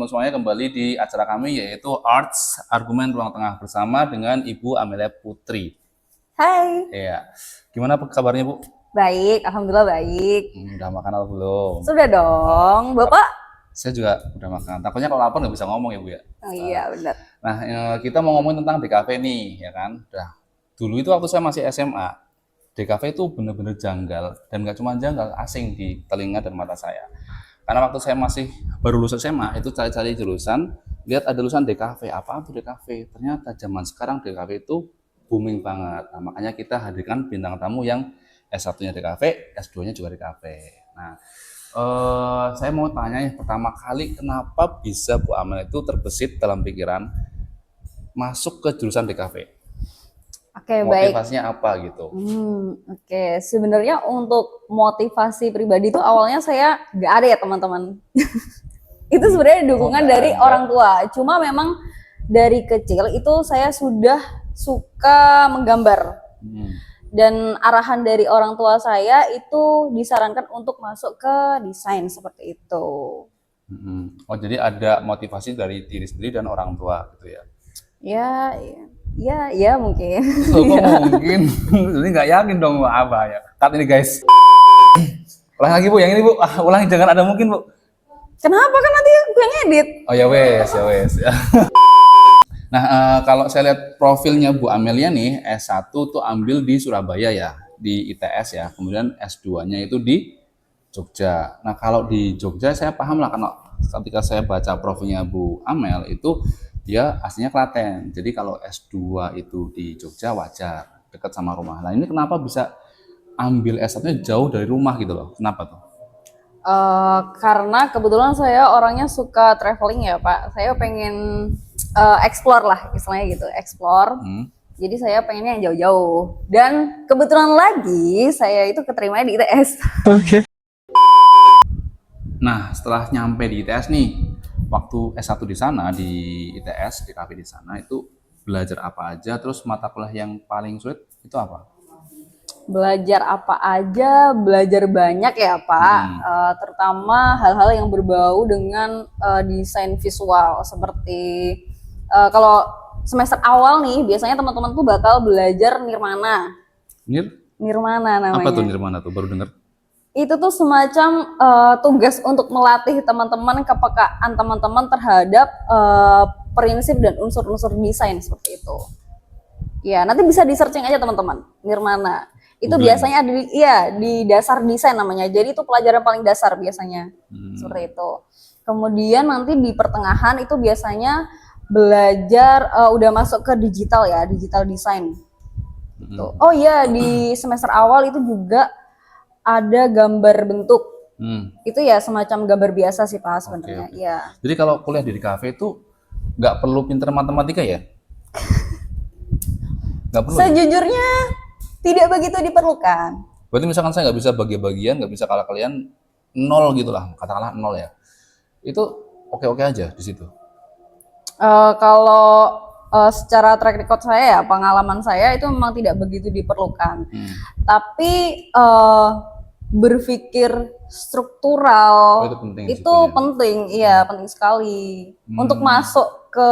teman-teman semuanya kembali di acara kami yaitu Arts Argumen Ruang Tengah bersama dengan Ibu Amelia Putri. Hai. Iya. Gimana kabarnya, Bu? Baik, alhamdulillah baik. Udah makan atau belum? Sudah dong, Bapak? Saya juga udah makan. Takutnya kalau lapar nggak bisa ngomong ya, Bu ya? Oh iya, benar. Nah, kita mau ngomongin tentang DKV nih, ya kan? Dulu itu waktu saya masih SMA, DKV itu bener-bener janggal, dan nggak cuma janggal, asing di telinga dan mata saya. Karena waktu saya masih baru lulus SMA, itu cari-cari jurusan, lihat ada jurusan DKV, apa itu DKV? Ternyata zaman sekarang DKV itu booming banget. Nah, makanya kita hadirkan bintang tamu yang S1-nya DKV, S2-nya juga DKV. Nah, saya mau tanya ya, pertama kali kenapa bisa Bu Amel itu terbesit dalam pikiran masuk ke jurusan DKV? Oke, baik. Motivasinya apa gitu? Oke. Sebenarnya untuk motivasi pribadi itu awalnya saya nggak ada ya teman-teman. Itu sebenarnya dukungan dari orang tua. Cuma memang dari kecil itu saya sudah suka menggambar. Dan arahan dari orang tua saya itu disarankan untuk masuk ke desain seperti itu. Oh, jadi ada motivasi dari diri sendiri dan orang tua gitu ya? Ya mungkin. Oh, kok mungkin? Jadi nggak yakin dong apa ya? Cut ini guys. Ulang lagi Bu, yang ini Bu. Ulangi, jangan ada mungkin Bu. Kenapa, kan nanti gue yang edit? Oh ya wes. Nah, kalau saya lihat profilnya Bu Amelia nih, S1 tuh ambil di Surabaya ya, di ITS ya. Kemudian S2-nya itu di Jogja. Nah, kalau di Jogja saya paham lah, karena ketika saya baca profilnya Bu Amel itu dia aslinya Klaten. Jadi kalau S2 itu di Jogja wajar, dekat sama rumah. Nah, ini kenapa bisa ambil S1-nya jauh dari rumah gitu loh? Kenapa tuh? Karena kebetulan saya orangnya suka traveling ya Pak. Saya pengen explore lah istilahnya gitu, explore. Jadi saya pengennya yang jauh-jauh. Dan kebetulan lagi saya itu keterimanya di ITS. Oke. Nah, setelah nyampe di ITS nih, waktu S1 di sana di ITS, di kafe di sana itu belajar apa aja, terus mata kuliah yang paling sulit itu apa? Belajar apa aja, belajar banyak ya Pak. Terutama hal-hal yang berbau dengan desain visual seperti kalau semester awal nih biasanya teman-teman tuh bakal belajar Nirmana. Nirmana namanya. Apa tuh Nirmana tuh? Baru dengar. Itu tuh semacam tugas untuk melatih teman-teman kepekaan teman-teman terhadap prinsip dan unsur-unsur desain seperti itu. Ya, nanti bisa di searching aja teman-teman, Nirmana. Itu biasanya ada di dasar desain namanya. Jadi itu pelajaran paling dasar biasanya. Seperti itu. Kemudian nanti di pertengahan itu biasanya belajar udah masuk ke digital ya, digital design. Gitu. Oh iya, di semester awal itu juga ada gambar bentuk. Itu ya semacam gambar biasa sih Pak sebenarnya. Okay. Ya. Jadi kalau kuliah di kafe itu nggak perlu pinter matematika ya? Nggak perlu. Sejujurnya tidak begitu diperlukan. Berarti misalkan saya nggak bisa bagi-bagian, nggak bisa kalah kalian, 0 gitu lah, katakanlah 0 ya. Itu oke-oke aja di situ. Kalau secara track record saya ya, pengalaman saya itu memang tidak begitu diperlukan. Tapi berpikir struktural itu penting, iya penting sekali. Untuk masuk ke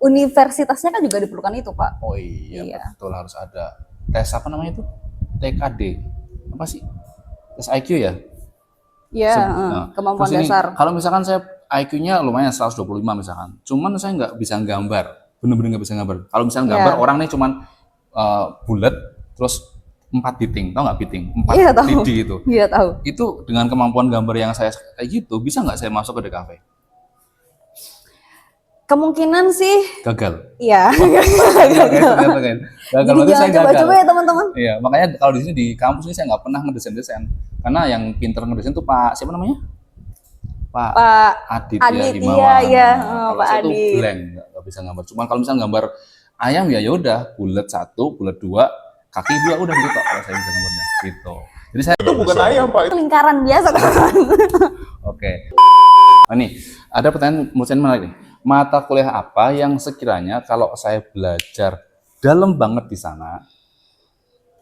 universitasnya kan juga diperlukan itu Pak. Oh iya. Betul, harus ada tes apa namanya itu? TKD. Apa sih? Tes IQ ya? Iya, kemampuan dasar. Kalau misalkan saya IQ-nya lumayan 125 misalkan, cuman saya nggak bisa gambar, bener-bener nggak bisa gambar. Kalau misalnya gambar orang nih cuman bulat, terus 4 biting, tau nggak biting? 4 lidi itu. Iya tahu. Itu dengan kemampuan gambar yang saya kayak gitu, bisa nggak saya masuk ke DKV? Kemungkinan sih gagal. Iya. Gagal. Jadi jangan coba-coba ya teman-teman. Iya, makanya kalau di sini di kampus ini saya nggak pernah ngedesain, karena yang pinter ngedesain tuh Pak siapa namanya? Pak Adit ya, di Mawar. Kalau saya tuh blank, nggak bisa gambar. Cuman kalau misalnya gambar ayam ya udah bulat 1, bulat 2, kaki 2 udah gitu kalau saya bisa gambarnya gitu. Jadi saya itu bukan ayam Pak. Lingkaran biasa teman-teman. Oke. Nah, nih ada pertanyaan menurut saya menarik nih. Mata kuliah apa yang sekiranya kalau saya belajar dalam banget di sana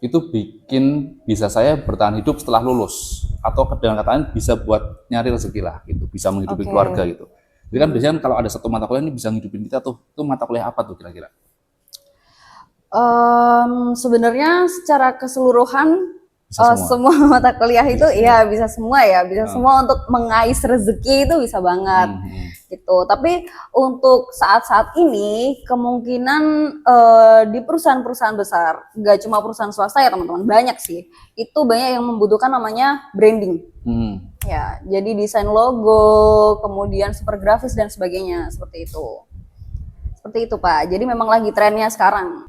itu bikin bisa saya bertahan hidup setelah lulus, atau dengan kata lain bisa buat nyari rezeki lah gitu, bisa menghidupi keluarga gitu. Jadi kan biasanya kalau ada satu mata kuliah ini bisa ngidupin kita tuh. Itu mata kuliah apa tuh kira-kira? Sebenarnya secara keseluruhan Bisa semua. semua mata kuliah itu Bisa semua. ya bisa semua ya, bisa semua untuk mengais rezeki itu bisa banget gitu. Tapi untuk saat-saat ini kemungkinan di perusahaan-perusahaan besar, nggak cuma perusahaan swasta ya teman-teman, banyak sih. Itu banyak yang membutuhkan namanya branding. Ya, jadi desain logo, kemudian super grafis dan sebagainya seperti itu. Seperti itu Pak. Jadi memang lagi trennya sekarang.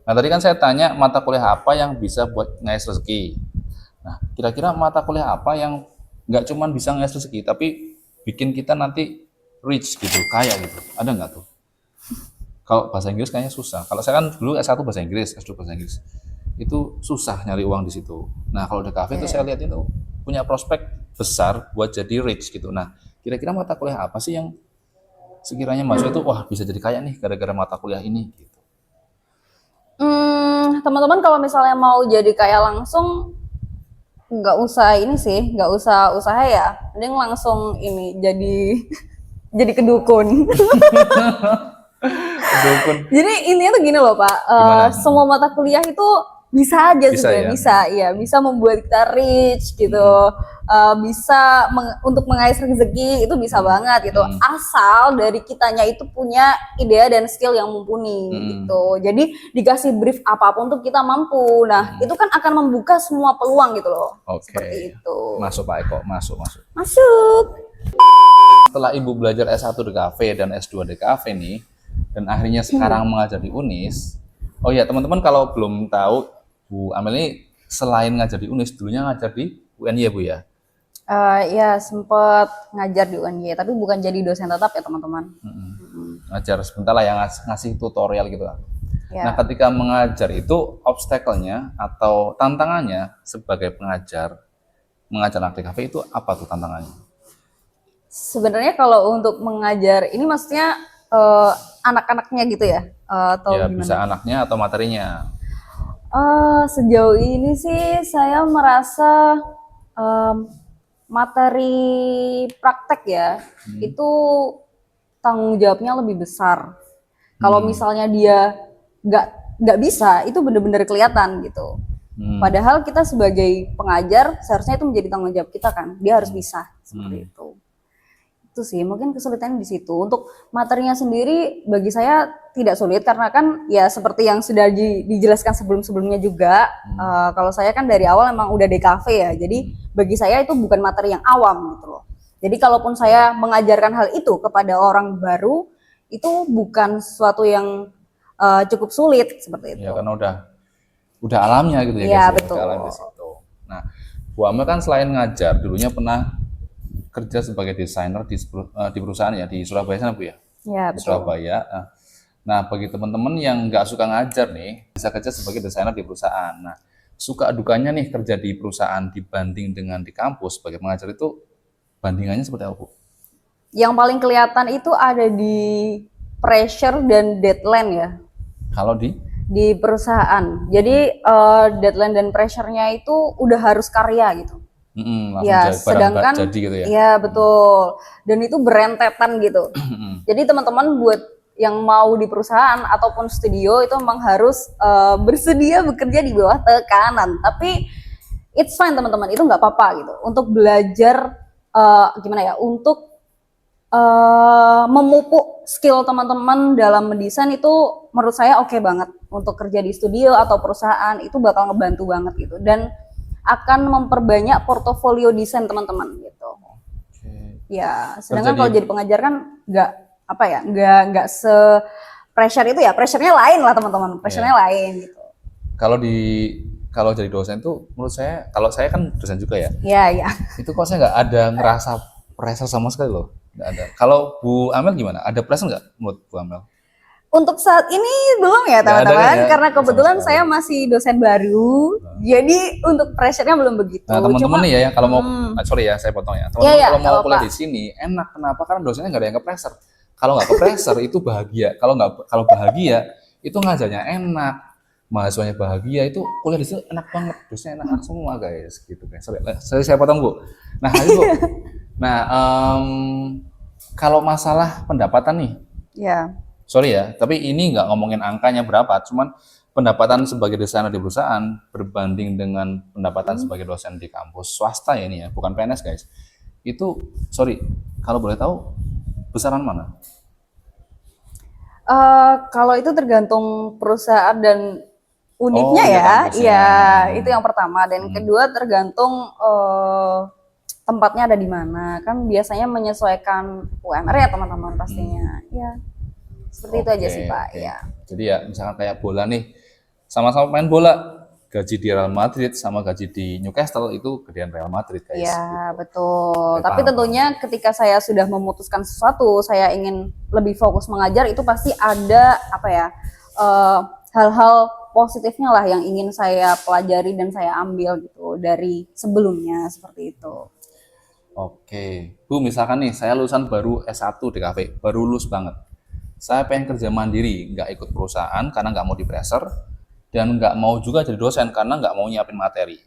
Nah, tadi kan saya tanya mata kuliah apa yang bisa buat ngais rezeki. Nah, kira-kira mata kuliah apa yang nggak cuma bisa ngais rezeki, tapi bikin kita nanti rich gitu, kaya gitu. Ada nggak tuh? Kalau bahasa Inggris kayaknya susah. Kalau saya kan dulu S1 bahasa Inggris, S2 bahasa Inggris. Itu susah nyari uang di situ. Nah, kalau di cafe itu saya lihat itu punya prospek besar buat jadi rich gitu. Nah, kira-kira mata kuliah apa sih yang sekiranya masuk itu, wah bisa jadi kaya nih gara-gara mata kuliah ini gitu. Teman-teman kalau misalnya mau jadi kaya langsung, nggak usah ini sih, nggak usah usaha ya, mending langsung ini jadi jadi kedukun. Dukun. Jadi intinya tuh gini loh Pak, Gimana? semua mata kuliah itu bisa aja Bisa sebenarnya, ya? bisa, ya bisa membuat kita rich gitu, bisa untuk mengais rezeki itu bisa banget gitu, asal dari kitanya itu punya ide dan skill yang mumpuni gitu. Jadi dikasih brief apapun tuh kita mampu. Nah itu kan akan membuka semua peluang gitu loh. Oke. Seperti itu. Masuk Pak Eko, masuk. Masuk. Setelah Ibu belajar S1 di kafe dan S2 di kafe nih, dan akhirnya sekarang mengajar di UNIS. Oh ya teman-teman, kalau belum tahu, Bu Amel ini selain ngajar di UNIS, dulunya ngajar di UNY Bu ya? Ya sempet ngajar di UNY, tapi bukan jadi dosen tetap ya teman-teman. Ngajar sebentar lah yang ngasih tutorial gitu lah. Ya. Nah ketika mengajar itu, obstacle-nya atau tantangannya sebagai pengajar, mengajar anak di kafe itu apa tuh tantangannya? Sebenarnya kalau untuk mengajar ini maksudnya anak-anaknya gitu ya, atau Ya gimana? bisa anaknya atau materinya. Sejauh ini sih saya merasa materi praktek ya itu tanggung jawabnya lebih besar. Kalau misalnya dia nggak bisa, itu benar-benar kelihatan gitu. Padahal kita sebagai pengajar seharusnya itu menjadi tanggung jawab kita kan, dia harus bisa seperti itu. Itu sih mungkin kesulitannya di situ. Untuk materinya sendiri bagi saya tidak sulit karena kan ya seperti yang sudah dijelaskan sebelum-sebelumnya juga. Kalau saya kan dari awal emang udah DKV ya, jadi bagi saya itu bukan materi yang awam gitu loh. Jadi kalaupun saya mengajarkan hal itu kepada orang baru, itu bukan sesuatu yang cukup sulit seperti itu. Ya karena udah alamnya gitu ya, Iya, guys, betul. udah alam di situ. Nah, Bu Amel kan selain ngajar, dulunya pernah kerja sebagai desainer di perusahaan ya, di Surabaya sana Bu ya? Ya, Di betul. Surabaya. Nah, bagi teman-teman yang nggak suka ngajar nih, bisa kerja sebagai desainer di perusahaan. Nah, suka dukanya nih kerja di perusahaan dibanding dengan di kampus sebagai pengajar itu bandingannya seperti apa Bu? Yang paling kelihatan itu ada di pressure dan deadline ya. Kalau Di perusahaan. Jadi deadline dan pressure-nya itu udah harus karya gitu. langsung Ya, sedangkan jadi gitu ya. ya betul. Dan itu berentetan gitu. Jadi teman-teman buat yang mau di perusahaan ataupun studio itu memang harus bersedia bekerja di bawah tekanan. Tapi it's fine teman-teman, itu nggak apa-apa gitu. Untuk belajar gimana ya? Untuk memupuk skill teman-teman dalam mendesain itu menurut saya oke banget. Untuk kerja di studio atau perusahaan itu bakal ngebantu banget gitu, dan akan memperbanyak portofolio desain teman-teman gitu. Ya, sedangkan kalau jadi pengajar kan nggak apa ya, nggak se pressure itu ya, pressure-nya lain lah teman-teman, pressure-nya lain gitu. Kalau jadi dosen tuh menurut saya, kalau saya kan dosen juga ya. Ya. Itu kok saya nggak ada ngerasa pressure sama sekali loh, nggak ada. Kalau Bu Amel gimana? Ada pressure nggak menurut Bu Amel? Untuk saat ini belum ya teman-teman, ya, karena kebetulan saya masih dosen baru, jadi untuk pressure-nya belum begitu. Nah teman-teman nih ya, kalau mau, sorry ya saya potong ya, teman-teman kalau mau kuliah di sini enak, kenapa? Karena dosennya nggak ada yang ke pressure. Kalau nggak ke pressure itu bahagia, kalau bahagia itu ngajarnya enak, mahasiswanya bahagia, itu kuliah di sini enak banget, dosennya enak semua guys, gitu guys. Sorry saya potong Bu. Nah itu Bu, nah Kalau masalah pendapatan nih, Ya. sorry ya, tapi ini nggak ngomongin angkanya berapa, cuman pendapatan sebagai desainer di perusahaan berbanding dengan pendapatan sebagai dosen di kampus swasta ya ini ya, bukan PNS guys. Itu, sorry, kalau boleh tahu besaran mana? Kalau itu tergantung perusahaan dan Oh unitnya iya ya, kampusnya. iya itu yang pertama. Dan kedua tergantung tempatnya ada di mana. Kan biasanya menyesuaikan UMR ya teman-teman pastinya. Ya, seperti itu aja Oke, sih Pak. oke. Ya, Jadi ya misalkan kayak bola nih, sama-sama main bola, gaji di Real Madrid sama gaji di Newcastle itu gedean Real Madrid guys. ya betul. Oke, Tapi paham, paham. tentunya ketika saya sudah memutuskan sesuatu, saya ingin lebih fokus mengajar, itu pasti ada apa ya eh, hal-hal positifnya lah yang ingin saya pelajari dan saya ambil gitu dari sebelumnya seperti itu. Oke, Bu, misalkan nih saya lulusan baru S1 di kafe, baru lulus banget. Saya pengen kerja mandiri, nggak ikut perusahaan karena nggak mau di pressure, dan nggak mau juga jadi dosen karena nggak mau nyiapin materi.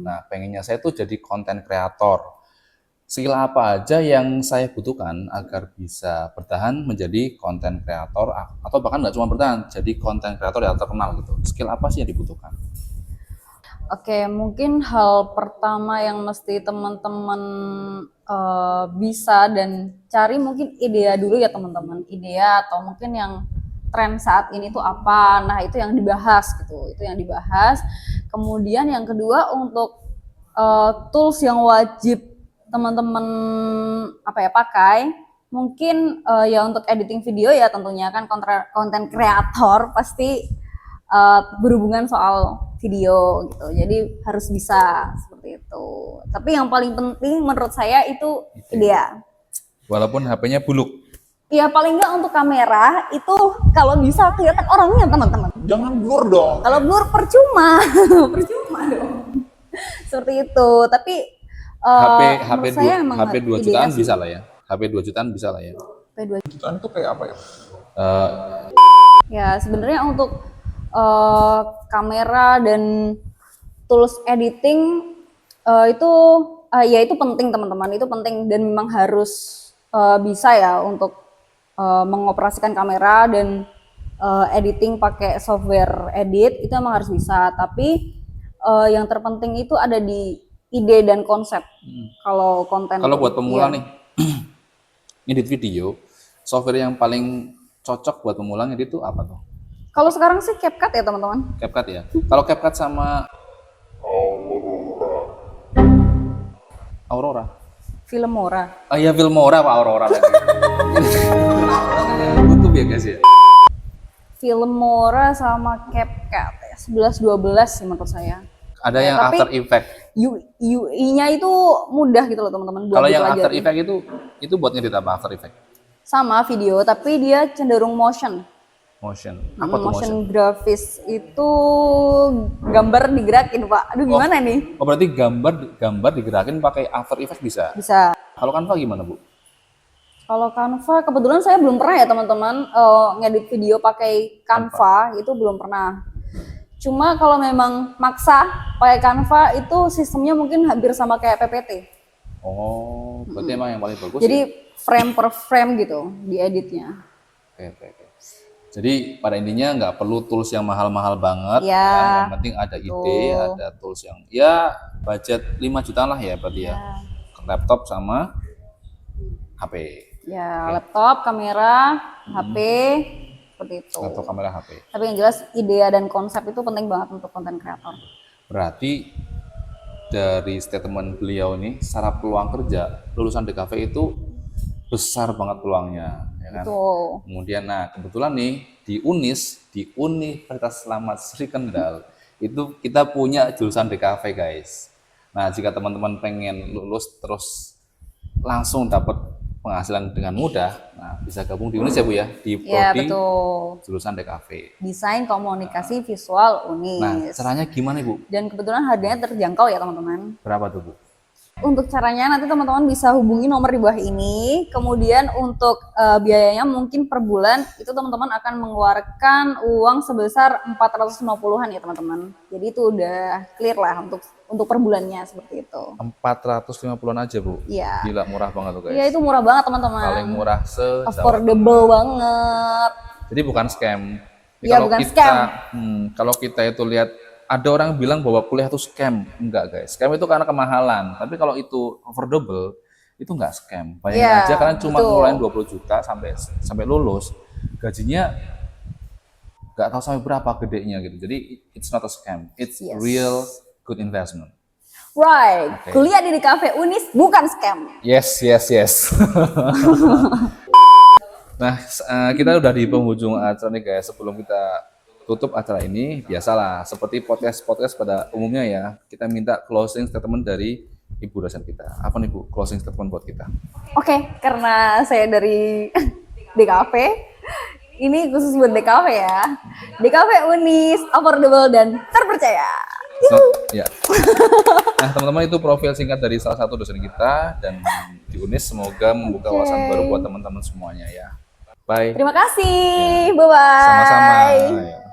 Nah, pengennya saya tuh jadi konten kreator. Skill apa aja yang saya butuhkan agar bisa bertahan menjadi konten kreator, atau bahkan nggak cuma bertahan, jadi konten kreator yang terkenal gitu. Skill apa sih yang dibutuhkan? Oke, mungkin hal pertama yang mesti teman-teman bisa dan cari mungkin idea dulu ya teman-teman. Idea atau mungkin yang tren saat ini tuh apa. Nah, itu yang dibahas gitu. Itu yang dibahas. Kemudian yang kedua untuk tools yang wajib teman-teman apa ya pakai. Mungkin ya untuk editing video ya tentunya kan konten kreator pasti berhubungan soal video gitu. Jadi harus bisa seperti itu. Tapi yang paling penting menurut saya itu idea. Walaupun HP-nya buluk. Ya paling nggak untuk kamera itu kalau bisa kelihatan orangnya teman-teman. Jangan blur dong. Kalau blur percuma, percuma dong. Seperti itu. Tapi HP menurut saya emang HP 2 idea jutaan sih. bisa lah ya. HP 2 jutaan bisa lah ya. P2. Jutaan itu kayak apa ya? Ya sebenarnya untuk kamera dan tools editing itu ya itu penting teman-teman, itu penting dan memang harus bisa ya untuk mengoperasikan kamera dan editing pakai software edit itu emang harus bisa. Tapi yang terpenting itu ada di ide dan konsep. Kalau konten Kalau buat pemula iya. nih, ngedit video, software yang paling cocok buat pemula ngedit itu apa tuh? Kalau sekarang sih CapCut ya teman-teman. CapCut ya. Kalau CapCut sama Aurora. Filmora. Oh iya Filmora Pak, Aurora lagi. YouTube ya guys ya. Filmora sama CapCut ya 11-12 sih menurut saya. Ada yang tapi After Effect. UI-nya itu mudah gitu loh teman-teman buat Kalau yang After dipelajari. Effect itu buat ngedit apa After Effect? Sama video tapi dia cenderung motion. Motion. Apa tuh motion? Motion grafis itu gambar digerakin Pak. Aduh gimana nih? Oh berarti gambar digerakin pakai After Effect bisa. Bisa. Kalau Canva gimana Bu? Kalau Canva kebetulan saya belum pernah ya teman-teman ngedit video pakai Canva itu belum pernah. Cuma kalau memang maksa pakai Canva itu sistemnya mungkin hampir sama kayak PPT. Oh, berarti emang yang paling bagus Jadi ya? frame per frame gitu di editnya. Oke. Jadi pada intinya nggak perlu tools yang mahal-mahal banget, Ya, yang penting ada ide, ada tools yang ya budget 5 jutaan lah ya berarti ya. Laptop sama HP. Ya, laptop, kamera, HP, seperti itu. Laptop, kamera, HP. Tapi yang jelas ide dan konsep itu penting banget untuk konten kreator. Berarti dari statement beliau ini, secara peluang kerja lulusan DKV itu besar banget peluangnya, ya kan? Itu. Kemudian, nah kebetulan nih di UNIS, di Universitas Selamat Sri Kendal, itu kita punya jurusan DKV guys. Nah jika teman-teman pengen lulus terus langsung dapat penghasilan dengan mudah, nah bisa gabung di UNIS ya Bu ya, di Ya, prodi betul. jurusan DKV. Desain komunikasi visual Nah UNIS. caranya gimana Bu? Dan kebetulan harganya terjangkau ya teman-teman. Berapa tuh Bu? Untuk caranya nanti teman-teman bisa hubungi nomor di bawah ini. Kemudian untuk biayanya mungkin per bulan itu teman-teman akan mengeluarkan uang sebesar 450-an ya teman-teman. Jadi itu udah clear lah untuk per bulannya seperti itu. 450-an aja, Bu. Iya. Gila, murah banget tuh, guys. Iya, itu murah banget teman-teman. Paling murah affordable banget. Jadi bukan scam. Iya, bukan scam. Kalau kita itu lihat ada orang bilang bahwa kuliah itu scam. Enggak, guys. Scam itu karena kemahalan. Tapi kalau itu affordable, itu enggak scam. Bayangin Iya, aja kalian cuma betul. ngeluarin 20 juta sampai lulus, gajinya enggak tahu sampai berapa gedenya gitu. Jadi it's not a scam. It's Yes. real good investment. Right. Oke. Kuliah di Cafe Unis bukan scam. Yes. Nah, kita udah di penghujung acara nih, guys. Sebelum kita tutup acara ini, biasalah seperti podcast pada umumnya ya, kita minta closing statement dari Ibu dosen kita. Apa nih, Bu, closing statement buat kita? Oke, karena saya dari DKV, ini khusus buat DKV ya. DKV Unis, affordable dan terpercaya. Ya. Nah, teman-teman, itu profil singkat dari salah satu dosen kita dan di Unis. Semoga membuka wawasan baru buat teman-teman semuanya ya. Bye. Terima kasih. Bye-bye. Sama-sama.